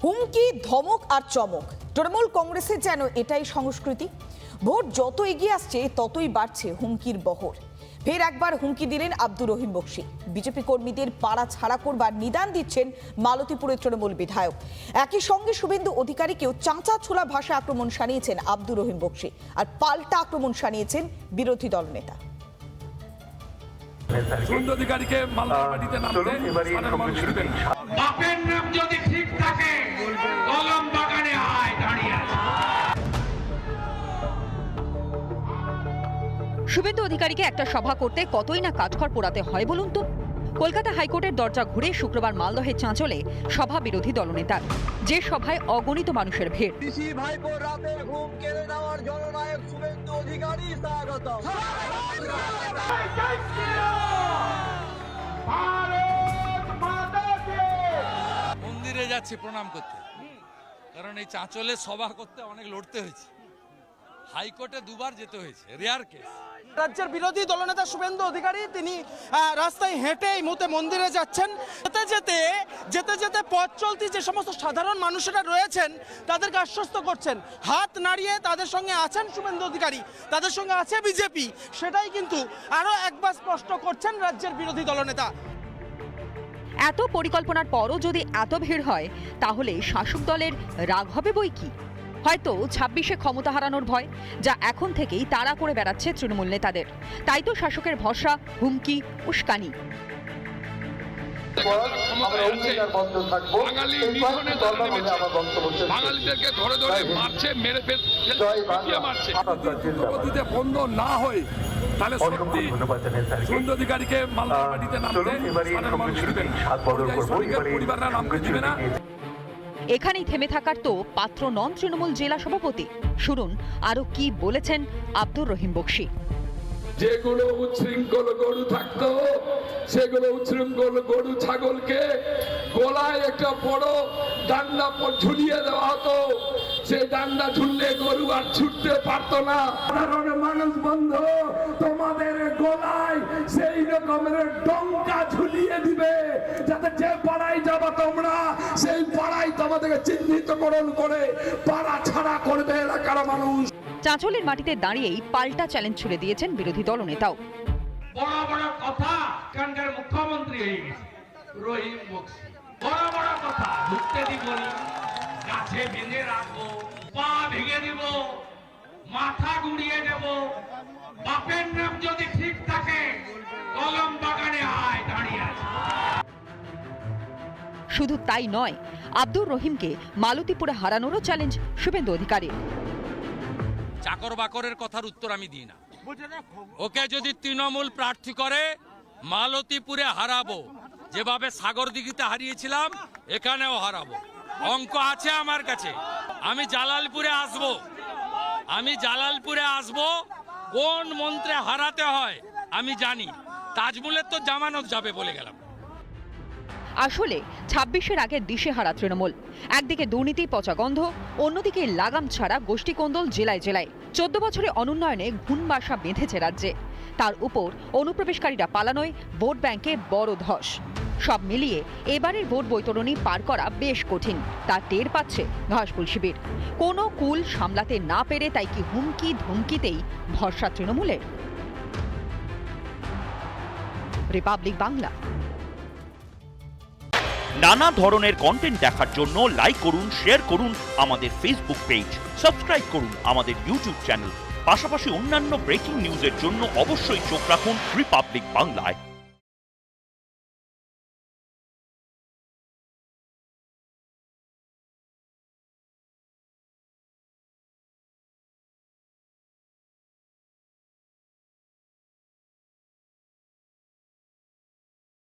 হুমকি, ধমক আর চমক, তৃণমূল কংগ্রেসের যেন এটাই সংস্কৃতি। ভোট যত এগিয়ে আসছে ততই বাড়ছে হুমকির বহর। ফের একবার হুমকি দিলেন আব্দুর রহিম বকশী। বিজেপি কর্মীদের পাড়া ছাড়া করবার নিদান দিচ্ছেন মালতীপুরের তৃণমূল বিধায়ক। একই সঙ্গে শুভেন্দু অধিকারীকেও চাঁচা ছোলা ভাষা আক্রমণ শানিয়েছেন আব্দুর রহিম বকশী, আর পাল্টা আক্রমণ শানিয়েছেন বিরোধী দলনেতা। শুভেন্দু অধিকারীকে মালদার মাটিতে নামতে সাধারণ মানুষ দিবেন। বাপের নাম যদি ঠিক থাকে কলম বাগানে আয় দাঁড়িয়ে আছে। শুভেন্দু অধিকারীকে একটা সভা করতে কতই না কাঠখড় পোড়াতে হয় বলুন তো। কলকাতা হাইকোর্টের দরজা ঘুরে শুক্রবার মালদহের চাঁচলে সভা বিরোধী দলনেতার, যে সভায় অগণিত মানুষের ভিড়। ভাইপো রাতে ঘুম কেড়ে নেওয়ার জননায়ক শুভেন্দু অধিকারী স্বাগত। মন্দিরে যাচ্ছি প্রণাম করতে, কারণ এই চাঁচলে সভা করতে অনেক লড়তে হয়েছে। হাইকোর্টে দুবার যেতে হয়েছে, রেয়ার কেস। রাজ্যের বিরোধী দলনেতা শুভেন্দু অধিকারী তিনি রাস্তায় হেঁটে এই মুহূর্তে মন্দিরে যাচ্ছেন। যেতে যেতে পথ চলতি যে সমস্ত সাধারণ মানুষেরা রয়েছেন তাদেরকে আশ্বস্ত করছেন, হাত নাড়িয়ে তাদের সঙ্গে আছেন শুভেন্দু অধিকারী, তাদের সঙ্গে আছে বিজেপি, সেটাই কিন্তু আরো একবার স্পষ্ট করছেন রাজ্যের বিরোধী দলনেতা। এত পরিকল্পনার পরও যদি এত ভিড় হয় তাহলে শাসক দলের রাগ হবে বই কি। হয়তো 26-এ ক্ষমতা হারানোর ভয়, যা এখন থেকেই তাড়া করে বেড়াচ্ছে তৃণমূল নেতাদের। তাই তো শাসকের ভরসা, হুমকি, উস্কানি। বাঙালিদেরকে ধরে ধরে মারছে, মেরে ফেলছে, মারছে। গতিতে বন্ধ না হয় তাহলে সত্যি শুভেন্দু অধিকারীকে মালদার মাটিতে নামতে সাধারণ মানুষ দিবেন। পরিবাররা নামতে দিবে না। এখানেই থেমে থাকার তো পাত্র নন তৃণমূল জেলা সভাপতি। শুনুন আরো কি বলেছেন আব্দুর রহিম বকশী। যেগুলো উচ্ছৃঙ্খল গরু থাকতো সেগুলো উচ্ছৃঙ্খল গরু ছাগলকে গলায় একটা বড় ডান্ডা ঝুলিয়ে দেওয়া হতো। সেই ডান্ডা ঝুললে গরু আর ছুটতে পারতো না। সাধারণ মানুষ বন্ধু তোমাদের গলায় সেই রকমের ডঙ্কা ঝুলিয়ে দিবে, যাতে যে পাড়ায় যাবা তোমরা সেই পাড়ায় তোমাদেরকে চিহ্নিতকরণ করে পাড়া ছাড়া করবে এলাকার মানুষ। চাঁচলের মাটিতে দাঁড়িয়েই পাল্টা চ্যালেঞ্জ ছুড়ে দিয়েছেন বিরোধী দলনেতাও। বড় বড় কথা এখানকার মুখ্যমন্ত্রী হয়ে গেছে রহিম বকশী। বড় বড় কথা ঢুকতে দিব, গাছে বেঁধে রাখবো, পা ভেঙে দিব, মাথা গুড়িয়ে দেব। বাপের নাম যদি ঠিক থাকে কলম বাগানে আয় দাঁড়িয়ে আছে। শুধু তাই নয়, আব্দুর রহিমকে মালতীপুরে হারানোরও চ্যালেঞ্জ শুভেন্দু অধিকারী। চাকর বাকরের কথার উত্তর আমি দিই না। ওকে যদি তৃণমূল প্রার্থী করে মালতীপুরে হারাবো, যেভাবে সাগরদিঘিতে হারিয়েছিলাম এখানেও হারাবো। অঙ্ক আছে আমার কাছে। আমি জালালপুরে আসবো, কোন মন্ত্রে হারাতে হয় আমি জানি। তাজমুলের তো জামানত যাবে বলে গেলাম। আসলে 26-এর আগে দিশেহারা তৃণমূল। একদিকে দুর্নীতি, পচা গন্ধ, অন্যদিকে লাগাম ছাড়া গোষ্ঠী কোন্দল জেলায় জেলায়। 14 বছরে অনুন্নয়নে ঘুণ বাসা বেঁধেছে রাজ্যে। তার উপর অনুপ্রবেশকারীরা পালানোয় ভোট ব্যাংকে বড় ধস। সব মিলিয়ে এবারের ভোট বৈতরণী পার করা বেশ কঠিন, তা টের পাচ্ছে ঘাসফুল শিবির। কোনো কুল সামলাতে না পেরে তাই কি হুমকি ধমকিতেই ভরসা তৃণমূলের। রিপাবলিক বাংলা। নানা ধরনের কন্টেন্ট দেখার জন্য লাইক করুন, শেয়ার করুন আমাদের ফেসবুক পেজ, সাবস্ক্রাইব করুন আমাদের ইউটিউব চ্যানেল। পাশাপাশি অন্যান্য ব্রেকিং নিউজের জন্য অবশ্যই চোখ রাখুন রিপাবলিক বাংলায়।